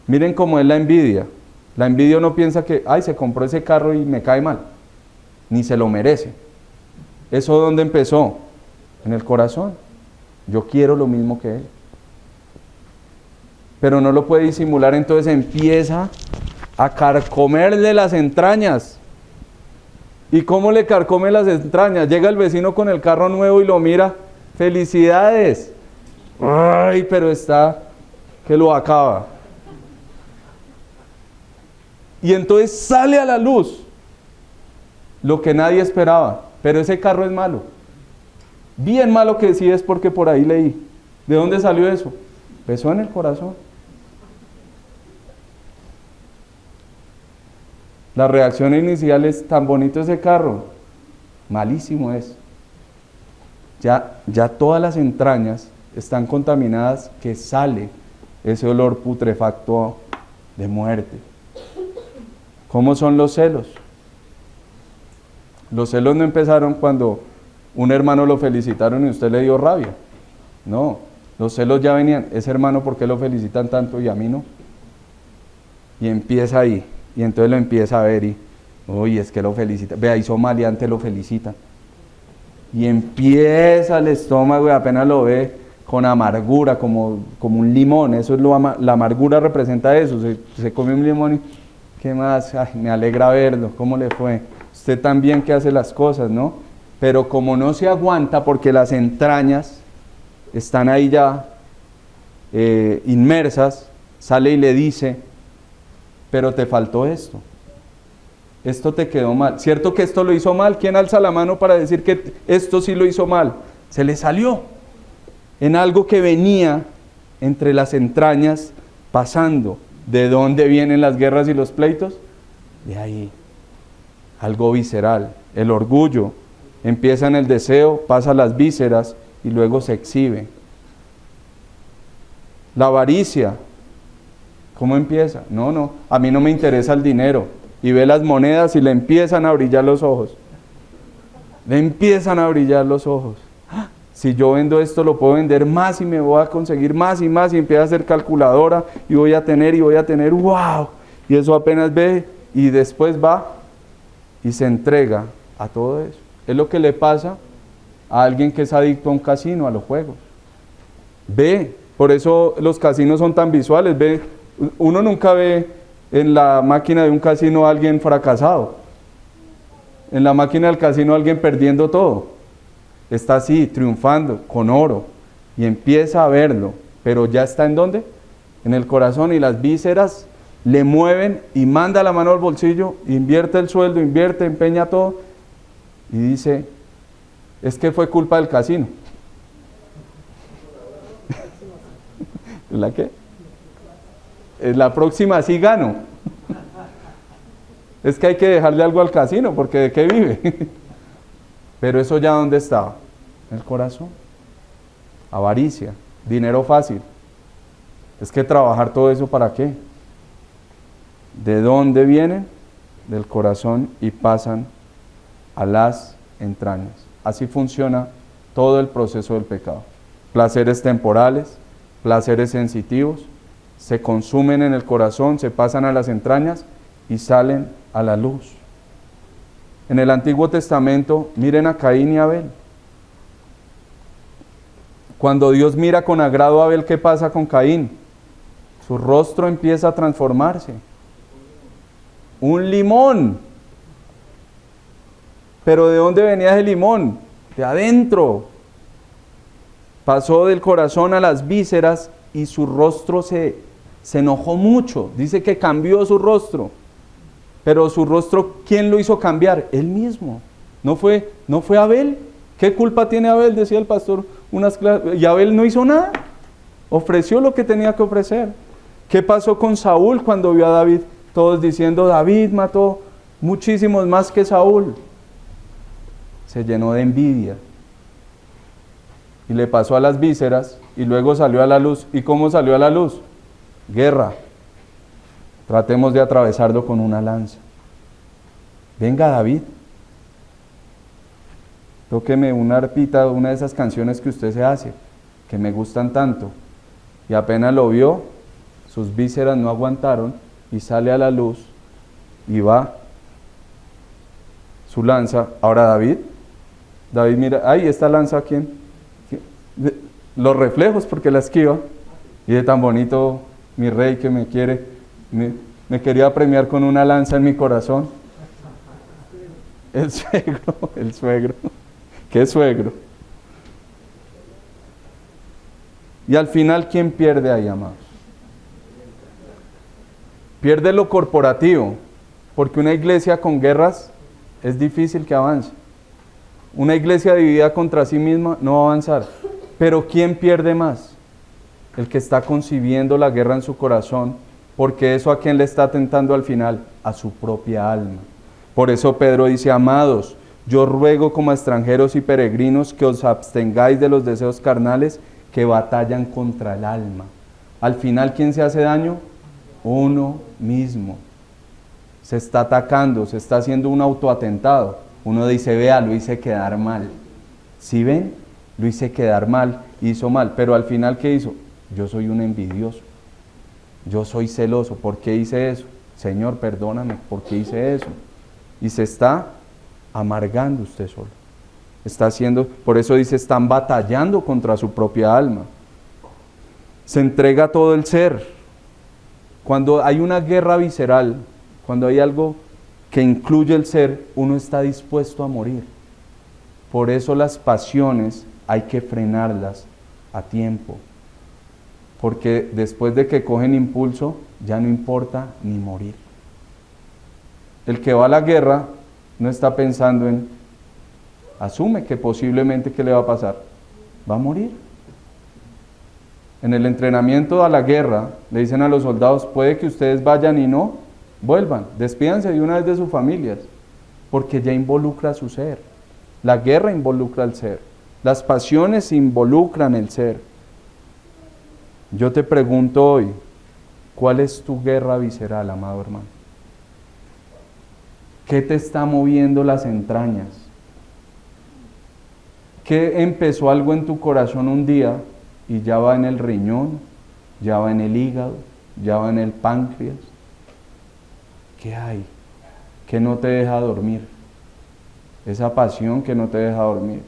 Miren cómo es la envidia. La envidia no piensa que, ay, se compró ese carro y me cae mal, ni se lo merece. ¿Eso dónde empezó? En el corazón. Yo quiero lo mismo que él. Pero no lo puede disimular, entonces empieza a carcomerle las entrañas. ¿Y cómo le carcome las entrañas? Llega el vecino con el carro nuevo y lo mira. ¡Felicidades! ¡Ay, pero está que lo acaba! Y entonces sale a la luz lo que nadie esperaba. Pero ese carro es malo. Bien malo que sí es porque por ahí leí. ¿De dónde salió eso? Empezó en el corazón. La reacción inicial es tan bonito ese carro. Malísimo es. Ya todas las entrañas están contaminadas, que sale ese olor putrefacto de muerte. ¿Cómo son los celos? Los celos no empezaron cuando un hermano lo felicitaron y usted le dio rabia. No, los celos ya venían. Ese hermano, ¿por qué lo felicitan tanto y a mí no? Y empieza ahí. Y entonces lo empieza a ver y, uy, es que lo felicitan. Vea, hizo mal y antes lo felicitan. Y empieza el estómago y apenas lo ve con amargura, como un limón. Eso es la amargura representa eso. Se come un limón y, ¿qué más? Ay, me alegra verlo, ¿cómo le fue? Usted también que hace las cosas, ¿no? Pero como no se aguanta porque las entrañas están ahí ya inmersas, sale y le dice, pero te faltó esto. Esto te quedó mal. ¿Cierto que esto lo hizo mal? ¿Quién alza la mano para decir que esto sí lo hizo mal? Se le salió en algo que venía entre las entrañas pasando. ¿De dónde vienen las guerras y los pleitos? De ahí. Algo visceral. El orgullo. Empieza en el deseo, pasa a las vísceras y luego se exhibe. La avaricia. ¿Cómo empieza? No, a mí no me interesa el dinero. Y ve las monedas y le empiezan a brillar los ojos. Le empiezan a brillar los ojos. Si yo vendo esto, lo puedo vender más y me voy a conseguir más y más. Y empieza a hacer calculadora y voy a tener, ¡wow! Y eso apenas ve y después va y se entrega a todo eso. Es lo que le pasa a alguien que es adicto a un casino, a los juegos. Ve, por eso los casinos son tan visuales. Ve, uno nunca ve en la máquina de un casino a alguien fracasado. En la máquina del casino a alguien perdiendo todo. Está así, triunfando, con oro. Y empieza a verlo. Pero ya está ¿en dónde? En el corazón, y las vísceras le mueven y manda la mano al bolsillo, invierte el sueldo, empeña todo. Y dice, es que fue culpa del casino. ¿La qué? La próxima sí gano. Es que hay que dejarle algo al casino, porque ¿de qué vive? Pero eso ya ¿dónde estaba? En el corazón. Avaricia, dinero fácil. Es que trabajar todo eso ¿para qué? ¿De dónde vienen? Del corazón y pasan a las entrañas. Así funciona todo el proceso del pecado. Placeres temporales, placeres sensitivos, se consumen en el corazón, se pasan a las entrañas y salen a la luz. En el Antiguo Testamento, miren a Caín y Abel. Cuando Dios mira con agrado a Abel, ¿qué pasa con Caín? Su rostro empieza a transformarse. Un limón. ¿Pero de dónde venía ese limón? De adentro. Pasó del corazón a las vísceras y su rostro se enojó mucho. Dice que cambió su rostro. Pero su rostro, ¿quién lo hizo cambiar? Él mismo. ¿No fue Abel? ¿Qué culpa tiene Abel? Decía el pastor. Y Abel no hizo nada. Ofreció lo que tenía que ofrecer. ¿Qué pasó con Saúl cuando vio a David? Todos diciendo, David mató muchísimos más que Saúl. Se llenó de envidia. Y le pasó a las vísceras y luego salió a la luz. ¿Y cómo salió a la luz? Guerra. Tratemos de atravesarlo con una lanza. Venga, David. Tóqueme una arpita, una de esas canciones que usted se hace, que me gustan tanto. Y apenas lo vio, sus vísceras no aguantaron y sale a la luz y va su lanza. Ahora David mira, ay, esta lanza, ¿quién? Los reflejos porque la esquiva. Y de tan bonito mi rey que me quiere, me quería premiar con una lanza en mi corazón. El suegro. ¿Qué suegro? Y al final, ¿quién pierde ahí, amados? Pierde lo corporativo, porque una iglesia con guerras es difícil que avance. Una iglesia dividida contra sí misma no va a avanzar. Pero ¿quién pierde más? El que está concibiendo la guerra en su corazón, porque eso ¿a quién le está tentando al final? A su propia alma. Por eso Pedro dice, amados, yo ruego como extranjeros y peregrinos que os abstengáis de los deseos carnales que batallan contra el alma. Al final, ¿quién se hace daño? Uno mismo. Se está atacando, se está haciendo un autoatentado. Uno dice, vea, lo hice quedar mal. ¿Sí ven? Lo hice quedar mal, hizo mal. Pero al final, ¿qué hizo? Yo soy un envidioso. Yo soy celoso. ¿Por qué hice eso? Señor, perdóname, ¿por qué hice eso? Y se está amargando usted solo. Está haciendo, por eso dice, están batallando contra su propia alma. Se entrega todo el ser. Cuando hay una guerra visceral, cuando hay algo que incluye el ser, uno está dispuesto a morir. Por eso las pasiones hay que frenarlas a tiempo. Porque después de que cogen impulso, ya no importa ni morir. El que va a la guerra no está pensando en, asume que posiblemente ¿qué le va a pasar? Va a morir. En el entrenamiento a la guerra le dicen a los soldados, puede que ustedes vayan y no vuelvan, despídanse de una vez de sus familias, porque ya involucra su ser. La guerra involucra el ser. Las pasiones involucran el ser. Yo te pregunto hoy, ¿cuál es tu guerra visceral, amado hermano? ¿Qué te está moviendo las entrañas? ¿Qué empezó algo en tu corazón un día y ya va en el riñón, ya va en el hígado, ya va en el páncreas? ¿Qué hay? ¿Qué no te deja dormir? Esa pasión que no te deja dormir.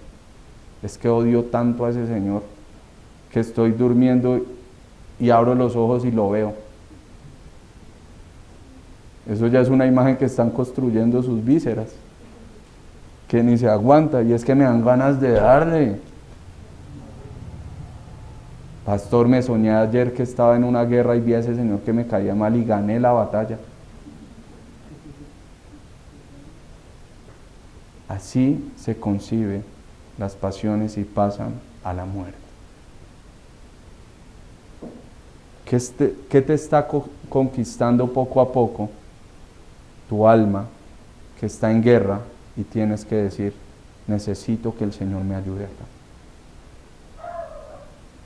Es que odio tanto a ese Señor que estoy durmiendo y abro los ojos y lo veo. Eso ya es una imagen que están construyendo sus vísceras, que ni se aguanta, y es que me dan ganas de darle. Pastor, me soñé ayer que estaba en una guerra y vi a ese señor que me caía mal y gané la batalla. Así se conciben las pasiones y pasan a la muerte. ¿Qué te está conquistando poco a poco? Tu alma, que está en guerra, y tienes que decir, necesito que el Señor me ayude acá.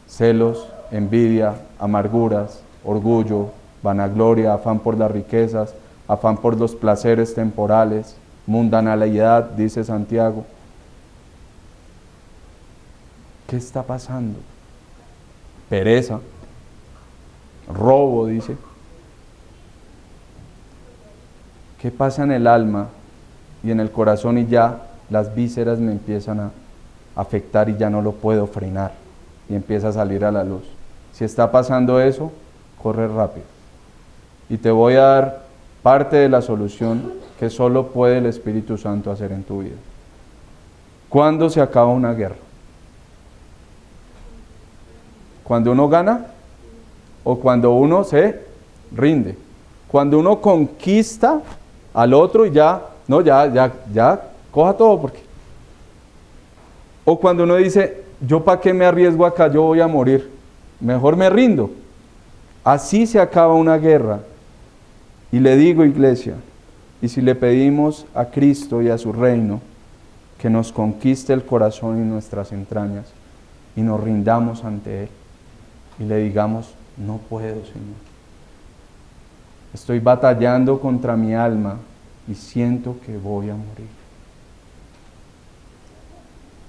Celos, envidia, amarguras, orgullo, vanagloria, afán por las riquezas, afán por los placeres temporales, mundanalidad, dice Santiago. ¿Qué está pasando? Pereza, robo, dice. ¿Qué pasa en el alma y en el corazón y ya las vísceras me empiezan a afectar y ya no lo puedo frenar y empieza a salir a la luz? Si está pasando eso, corre rápido. Y te voy a dar parte de la solución que solo puede el Espíritu Santo hacer en tu vida. ¿Cuándo se acaba una guerra? ¿Cuando uno gana o cuando uno se rinde? Cuando uno conquista al otro y ya coja todo porque. O cuando uno dice, yo para qué me arriesgo acá, yo voy a morir, mejor me rindo. Así se acaba una guerra. Y le digo, iglesia, y si le pedimos a Cristo y a su reino que nos conquiste el corazón y nuestras entrañas y nos rindamos ante Él y le digamos, no puedo, Señor. Estoy batallando contra mi alma y siento que voy a morir.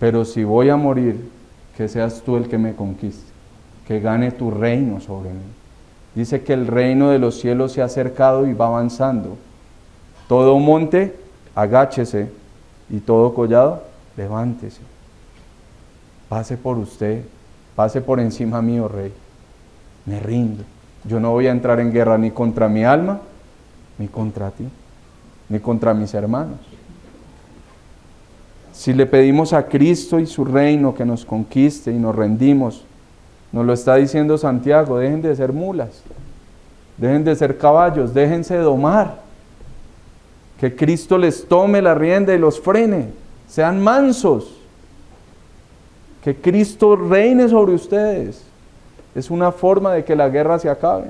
Pero si voy a morir, que seas tú el que me conquiste, que gane tu reino sobre mí. Dice que el reino de los cielos se ha acercado y va avanzando. Todo monte, agáchese, y todo collado, levántese. Pase por usted, pase por encima mío, Rey. Me rindo. Yo no voy a entrar en guerra ni contra mi alma, ni contra ti, ni contra mis hermanos. Si le pedimos a Cristo y su reino que nos conquiste y nos rendimos, nos lo está diciendo Santiago, dejen de ser mulas, dejen de ser caballos, déjense domar. Que Cristo les tome la rienda y los frene, sean mansos. Que Cristo reine sobre ustedes. Es una forma de que la guerra se acabe.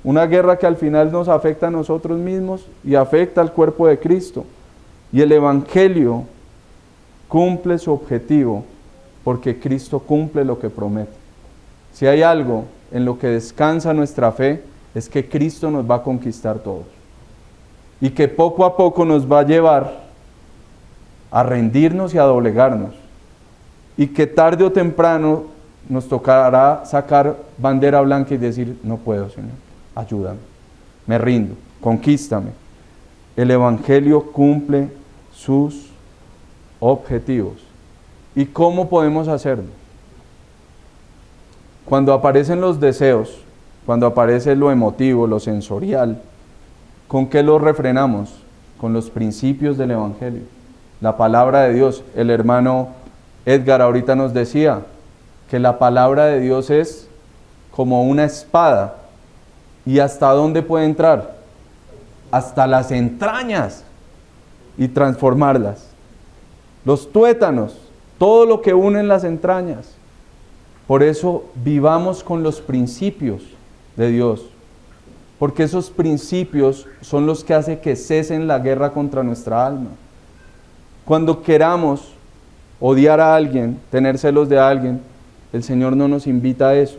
Una guerra que al final nos afecta a nosotros mismos y afecta al cuerpo de Cristo. Y el Evangelio cumple su objetivo porque Cristo cumple lo que promete. Si hay algo en lo que descansa nuestra fe, es que Cristo nos va a conquistar todos. Y que poco a poco nos va a llevar a rendirnos y a doblegarnos. Y que tarde o temprano nos tocará sacar bandera blanca y decir, no puedo, Señor, ayúdame, me rindo, conquístame. El Evangelio cumple sus objetivos. ¿Y cómo podemos hacerlo? Cuando aparecen los deseos, cuando aparece lo emotivo, lo sensorial, ¿con qué lo refrenamos? Con los principios del Evangelio, la palabra de Dios. El hermano Edgar ahorita nos decía que la palabra de Dios es como una espada. ¿Y hasta dónde puede entrar? Hasta las entrañas y transformarlas. Los tuétanos, todo lo que une en las entrañas. Por eso vivamos con los principios de Dios. Porque esos principios son los que hacen que cesen la guerra contra nuestra alma. Cuando queramos odiar a alguien, tener celos de alguien, el Señor no nos invita a eso.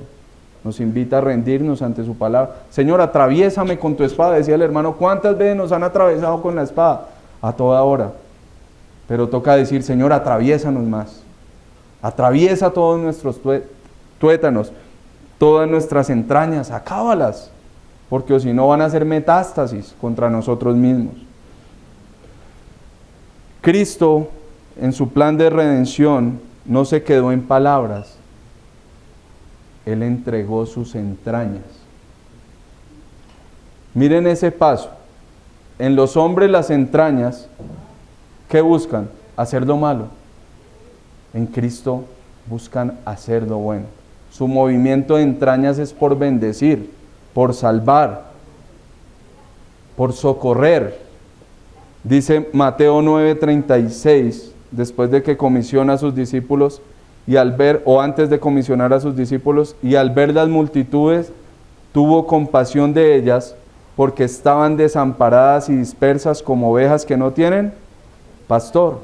Nos invita a rendirnos ante su palabra. Señor, atraviésame con tu espada, decía el hermano. ¿Cuántas veces nos han atravesado con la espada? A toda hora. Pero toca decir, Señor, atraviésanos más. Atraviesa todos nuestros tuétanos, todas nuestras entrañas, acábalas. Porque si no van a ser metástasis contra nosotros mismos. Cristo, en su plan de redención, no se quedó en palabras. Él entregó sus entrañas. Miren ese paso. En los hombres las entrañas, ¿qué buscan? Hacer lo malo. En Cristo buscan hacer lo bueno. Su movimiento de entrañas es por bendecir, por salvar, por socorrer. Dice Mateo 9:36, después de que comisiona a sus discípulos, y al ver, o antes de comisionar a sus discípulos, y al ver las multitudes, tuvo compasión de ellas, porque estaban desamparadas y dispersas como ovejas que no tienen pastor.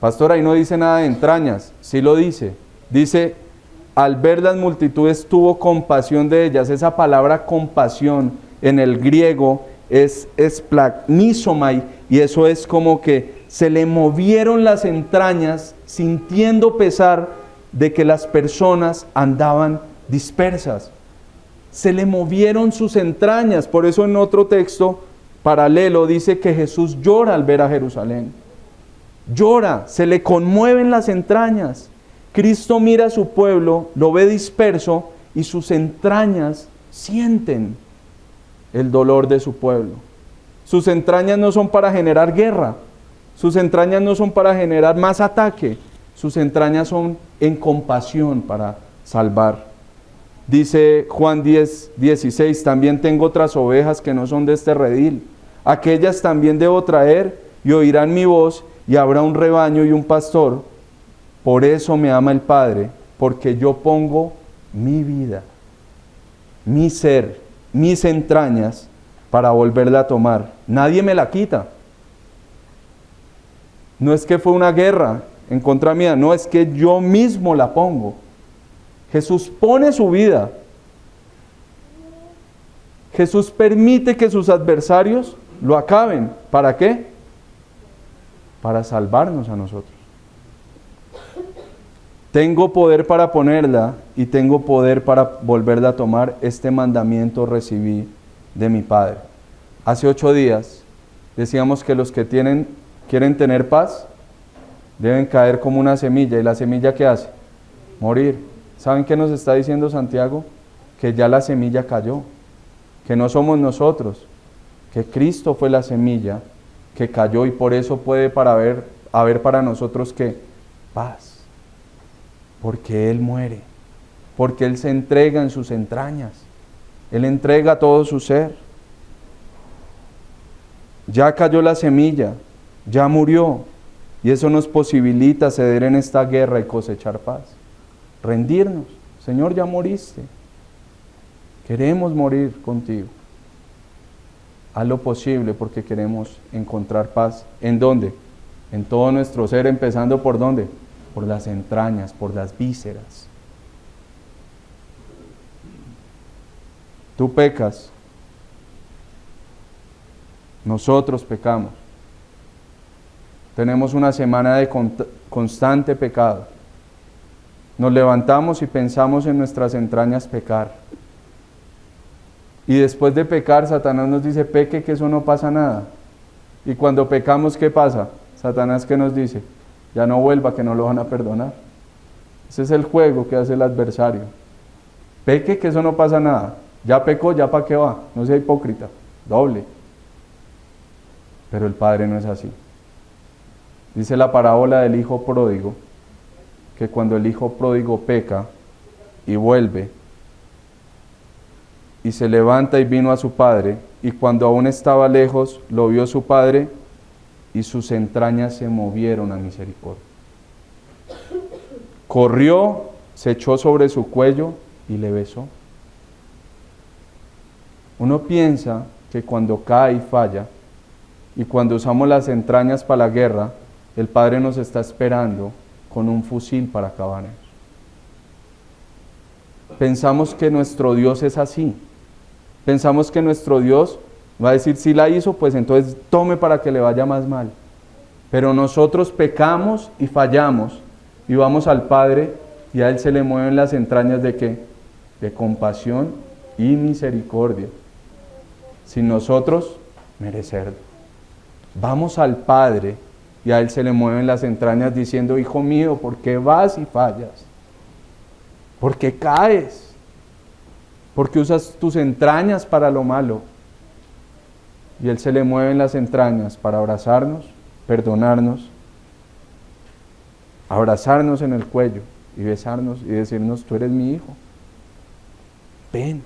Pastor, ahí no dice nada de entrañas. Sí lo dice. Dice, al ver las multitudes tuvo compasión de ellas. Esa palabra compasión en el griego es esplagnisomai, y eso es como que se le movieron las entrañas sintiendo pesar de que las personas andaban dispersas. Se le movieron sus entrañas. Por eso en otro texto paralelo dice que Jesús llora al ver a Jerusalén. Llora, se le conmueven las entrañas. Cristo mira a su pueblo, lo ve disperso y sus entrañas sienten el dolor de su pueblo. Sus entrañas no son para generar guerra, sus entrañas no son para generar más ataque, sus entrañas son en compasión para salvar. Dice Juan 10:16, también tengo otras ovejas que no son de este redil, aquellas también debo traer y oirán mi voz, y habrá un rebaño y un pastor. Por eso me ama el Padre, porque yo pongo mi vida, mi ser, mis entrañas, para volverla a tomar. Nadie me la quita. No es que fue una guerra en contra mía, no, es que yo mismo la pongo. Jesús pone su vida. Jesús permite que sus adversarios lo acaben. ¿Para qué? Para salvarnos a nosotros. Tengo poder para ponerla y tengo poder para volverla a tomar. Este mandamiento recibí de mi Padre. Hace 8 días decíamos que los que quieren tener paz deben caer como una semilla. ¿Y la semilla qué hace? Morir. ¿Saben qué nos está diciendo Santiago? Que ya la semilla cayó, que no somos nosotros, que Cristo fue la semilla que cayó, y por eso puede haber para nosotros que paz, porque Él muere, porque Él se entrega en sus entrañas, Él entrega todo su ser. Ya cayó la semilla, ya murió, y eso nos posibilita ceder en esta guerra y cosechar paz. Rendirnos. Señor, ya moriste. Queremos morir contigo. Haz lo posible porque queremos encontrar paz. ¿En dónde? En todo nuestro ser, empezando ¿por dónde? Por las entrañas, por las vísceras. Tú pecas. Nosotros pecamos. Tenemos una semana de constante pecado. Nos levantamos y pensamos en nuestras entrañas pecar. Y después de pecar, Satanás nos dice, peque, que eso no pasa nada. Y cuando pecamos, ¿qué pasa? Satanás, ¿qué nos dice? Ya no vuelva, que no lo van a perdonar. Ese es el juego que hace el adversario. Peque, que eso no pasa nada. Ya pecó, ya para qué va. No sea hipócrita. Doble. Pero el Padre no es así. Dice la parábola del hijo pródigo, que cuando el hijo pródigo peca y vuelve y se levanta y vino a su padre, y cuando aún estaba lejos lo vio su padre y sus entrañas se movieron a misericordia. Corrió, se echó sobre su cuello y le besó. Uno piensa que cuando cae y falla y cuando usamos las entrañas para la guerra, el Padre nos está esperando con un fusil para acabarnos. Pensamos que nuestro Dios es así. Pensamos que nuestro Dios va a decir, si la hizo, pues entonces tome para que le vaya más mal. Pero nosotros pecamos y fallamos y vamos al Padre y a Él se le mueven las entrañas ¿de qué? De compasión y misericordia, sin nosotros merecerlo. Vamos al Padre y a Él se le mueven las entrañas diciendo, hijo mío, ¿por qué vas y fallas? ¿Por qué caes? ¿Por qué usas tus entrañas para lo malo? Y Él se le mueven las entrañas para abrazarnos, perdonarnos, abrazarnos en el cuello y besarnos y decirnos, tú eres mi hijo. Ven.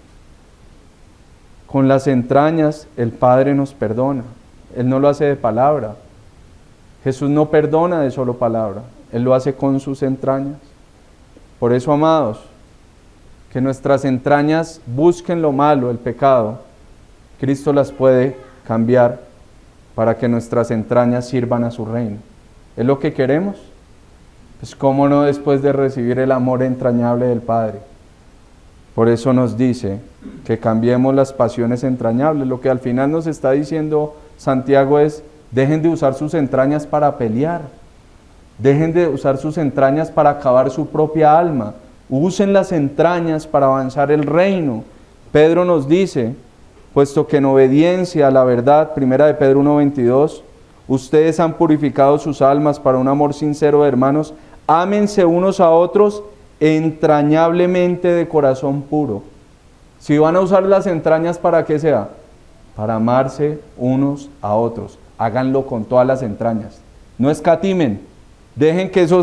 Con las entrañas el Padre nos perdona. Él no lo hace de palabra. Jesús no perdona de solo palabra. Él lo hace con sus entrañas. Por eso, amados, que nuestras entrañas busquen lo malo, el pecado. Cristo las puede cambiar para que nuestras entrañas sirvan a su reino. ¿Es lo que queremos? Pues cómo no después de recibir el amor entrañable del Padre. Por eso nos dice que cambiemos las pasiones entrañables. Lo que al final nos está diciendo Santiago es, dejen de usar sus entrañas para pelear. Dejen de usar sus entrañas para acabar su propia alma. Usen las entrañas para avanzar el reino. Pedro nos dice, puesto que en obediencia a la verdad, 1 de Pedro 1:22, ustedes han purificado sus almas para un amor sincero de hermanos, ámense unos a otros entrañablemente de corazón puro. Si van a usar las entrañas, ¿para qué sea? Para amarse unos a otros. Háganlo con todas las entrañas. No escatimen. Dejen que eso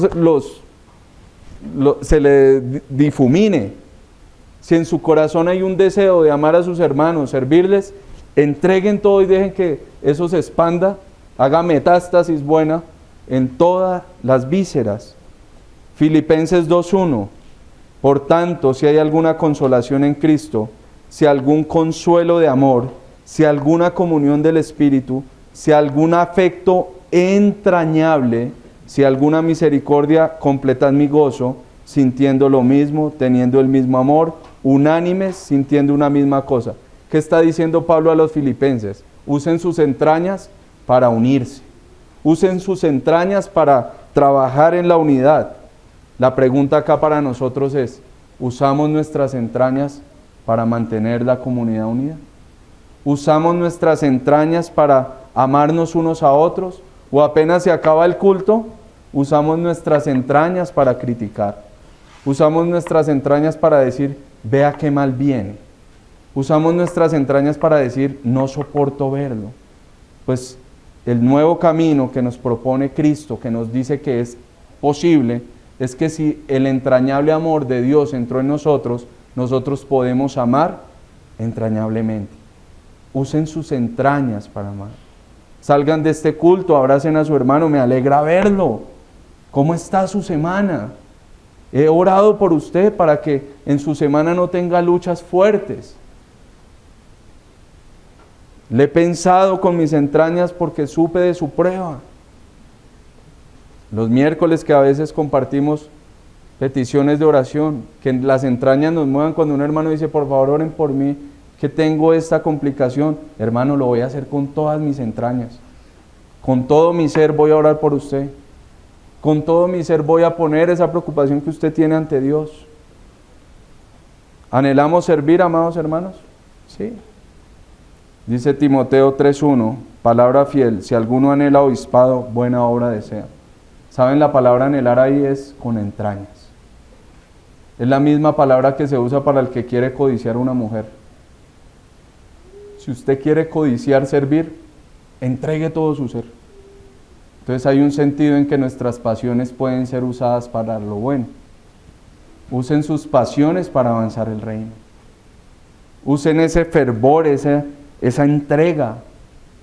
se le difumine. Si en su corazón hay un deseo de amar a sus hermanos, servirles, entreguen todo y dejen que eso se expanda, haga metástasis buena en todas las vísceras. Filipenses 2:1. Por tanto, si hay alguna consolación en Cristo, si algún consuelo de amor, si alguna comunión del Espíritu, si algún afecto entrañable, si alguna misericordia, completad mi gozo, sintiendo lo mismo, teniendo el mismo amor, unánimes, sintiendo una misma cosa. ¿Qué está diciendo Pablo a los filipenses? Usen sus entrañas para unirse. Usen sus entrañas para trabajar en la unidad. La pregunta acá para nosotros es, ¿usamos nuestras entrañas para mantener la comunidad unida? ¿Usamos nuestras entrañas para amarnos unos a otros? ¿O apenas se acaba el culto, usamos nuestras entrañas para criticar? Usamos nuestras entrañas para decir, vea qué mal viene. Usamos nuestras entrañas para decir, no soporto verlo. Pues el nuevo camino que nos propone Cristo, que nos dice que es posible, es que si el entrañable amor de Dios entró en nosotros, nosotros podemos amar entrañablemente. Usen sus entrañas para amar. Salgan de este culto, abracen a su hermano, me alegra verlo. ¿Cómo está su semana? He orado por usted para que en su semana no tenga luchas fuertes. Le he pensado con mis entrañas porque supe de su prueba. Los miércoles que a veces compartimos peticiones de oración, que las entrañas nos muevan cuando un hermano dice, por favor oren por mí, que tengo esta complicación. Hermano, lo voy a hacer con todas mis entrañas. Con todo mi ser voy a orar por usted. Con todo mi ser voy a poner esa preocupación que usted tiene ante Dios. ¿Anhelamos servir, amados hermanos? Sí. Dice Timoteo 3:1, palabra fiel, si alguno anhela obispado, buena obra desea. ¿Saben? La palabra anhelar ahí es con entrañas. Es la misma palabra que se usa para el que quiere codiciar a una mujer. Si usted quiere codiciar servir, entregue todo su ser. Entonces hay un sentido en que nuestras pasiones pueden ser usadas para lo bueno. Usen sus pasiones para avanzar el reino. Usen ese fervor, esa entrega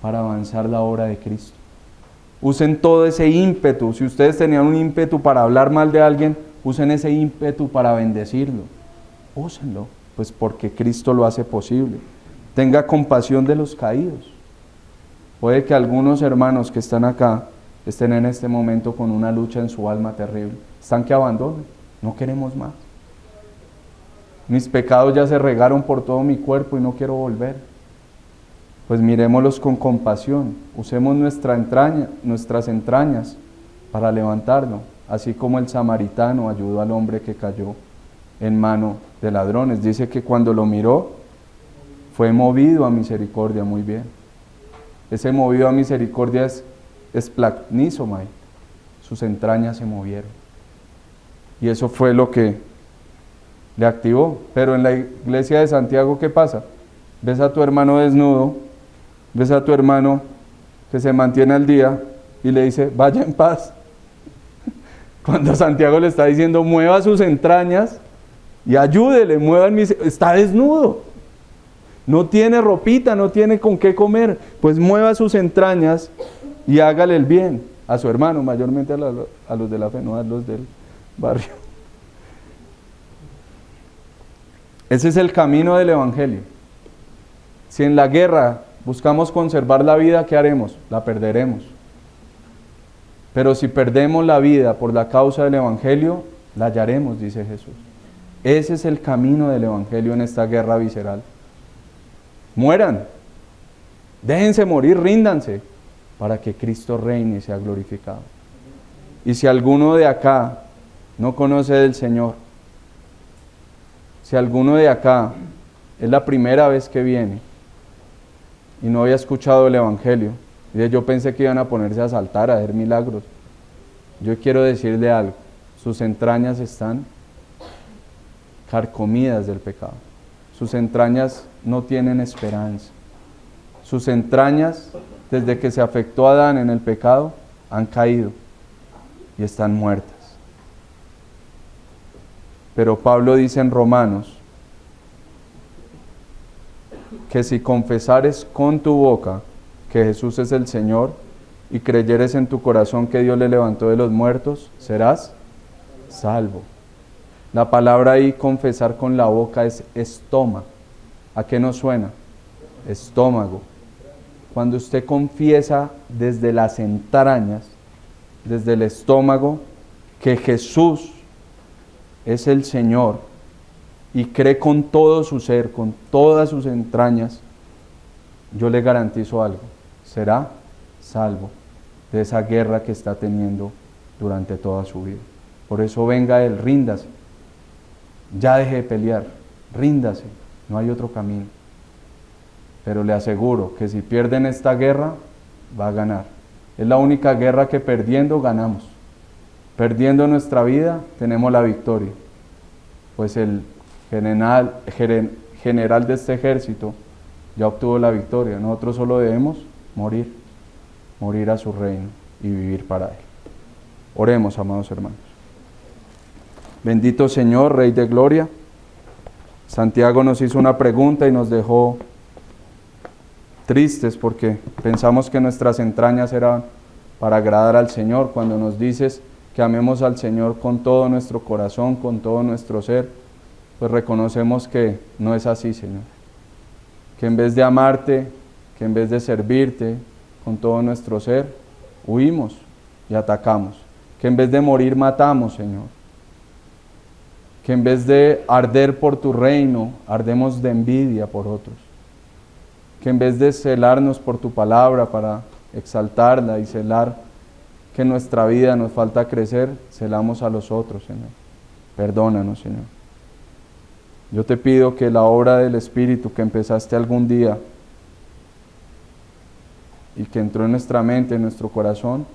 para avanzar la obra de Cristo. Usen todo ese ímpetu. Si ustedes tenían un ímpetu para hablar mal de alguien, usen ese ímpetu para bendecirlo. Úsenlo, pues porque Cristo lo hace posible. Tenga compasión de los caídos. Puede que algunos hermanos que están acá estén en este momento con una lucha en su alma terrible. Están que abandonen, no queremos más. Mis pecados ya se regaron por todo mi cuerpo y no quiero volver. Pues miremoslos con compasión, usemos nuestras entrañas para levantarlo, así como el samaritano ayudó al hombre que cayó en mano de ladrones. Dice que cuando lo miró, fue movido a misericordia, muy bien. Ese movido a misericordia es esplacnizomai, sus entrañas se movieron. Y eso fue lo que le activó. Pero en la iglesia de Santiago, ¿qué pasa? Ves a tu hermano desnudo, ves a tu hermano que se mantiene al día y le dice, vaya en paz. Cuando Santiago le está diciendo, mueva sus entrañas y ayúdele, está desnudo. No tiene ropita, no tiene con qué comer, pues mueva sus entrañas y hágale el bien a su hermano, mayormente a los de la fe, no a los del barrio. Ese es el camino del Evangelio. Si en la guerra buscamos conservar la vida, ¿qué haremos? La perderemos. Pero si perdemos la vida por la causa del Evangelio, la hallaremos, dice Jesús. Ese es el camino del Evangelio en esta guerra visceral. Mueran, déjense morir, ríndanse, para que Cristo reine y sea glorificado. Y si alguno de acá no conoce del Señor, si alguno de acá es la primera vez que viene y no había escuchado el Evangelio, y yo pensé que iban a ponerse a saltar, a hacer milagros, yo quiero decirle algo: sus entrañas están carcomidas del pecado, sus entrañas no tienen esperanza, sus entrañas, desde que se afectó a Adán en el pecado, han caído y están muertas. Pero Pablo dice en Romanos que si confesares con tu boca que Jesús es el Señor y creyeres en tu corazón que Dios le levantó de los muertos, serás salvo. La palabra ahí, confesar con la boca, es estoma. ¿A qué nos suena? Estómago. Cuando usted confiesa desde las entrañas, desde el estómago, que Jesús es el Señor y cree con todo su ser, con todas sus entrañas, yo le garantizo algo: será salvo de esa guerra que está teniendo durante toda su vida. Por eso venga Él, ríndase, ya deje de pelear, ríndase, no hay otro camino. Pero le aseguro que si pierden esta guerra, va a ganar. Es la única guerra que perdiendo ganamos. Perdiendo nuestra vida, tenemos la victoria. Pues el general de este ejército ya obtuvo la victoria. Nosotros solo debemos morir a su reino y vivir para Él. Oremos, amados hermanos. Bendito Señor, Rey de Gloria. Santiago nos hizo una pregunta y nos dejó tristes porque pensamos que nuestras entrañas eran para agradar al Señor. Cuando nos dices que amemos al Señor con todo nuestro corazón, con todo nuestro ser, pues reconocemos que no es así, Señor. Que en vez de amarte, que en vez de servirte con todo nuestro ser, huimos y atacamos. Que en vez de morir, matamos, Señor. Que en vez de arder por tu reino, ardemos de envidia por otros. Que en vez de celarnos por tu palabra para exaltarla y celar que en nuestra vida nos falta crecer, celamos a los otros, Señor. Perdónanos, Señor. Yo te pido que la obra del Espíritu que empezaste algún día y que entró en nuestra mente, en nuestro corazón,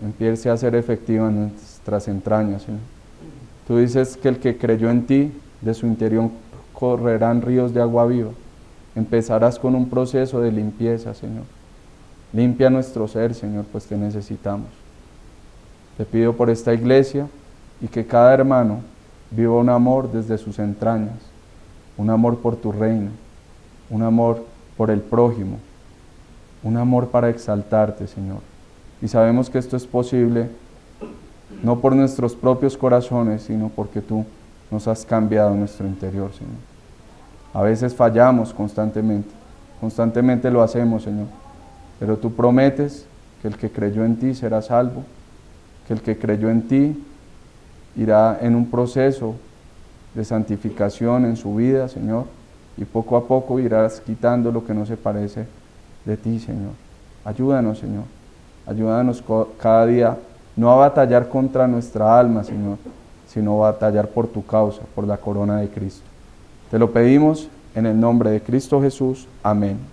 empiece a ser efectiva en nuestras entrañas, Señor. Tú dices que el que creyó en ti, de su interior correrán ríos de agua viva. Empezarás con un proceso de limpieza, Señor. Limpia nuestro ser, Señor, pues te necesitamos. Te pido por esta iglesia y que cada hermano viva un amor desde sus entrañas, un amor por tu reino, un amor por el prójimo, un amor para exaltarte, Señor. Y sabemos que esto es posible no por nuestros propios corazones, sino porque tú nos has cambiado en nuestro interior, Señor. A veces fallamos constantemente lo hacemos, Señor, pero tú prometes que el que creyó en ti será salvo, que el que creyó en ti irá en un proceso de santificación en su vida, Señor, y poco a poco irás quitando lo que no se parece de ti, Señor. Ayúdanos, Señor, ayúdanos cada día no a batallar contra nuestra alma, Señor, sino a batallar por tu causa, por la corona de Cristo. Te lo pedimos en el nombre de Cristo Jesús. Amén.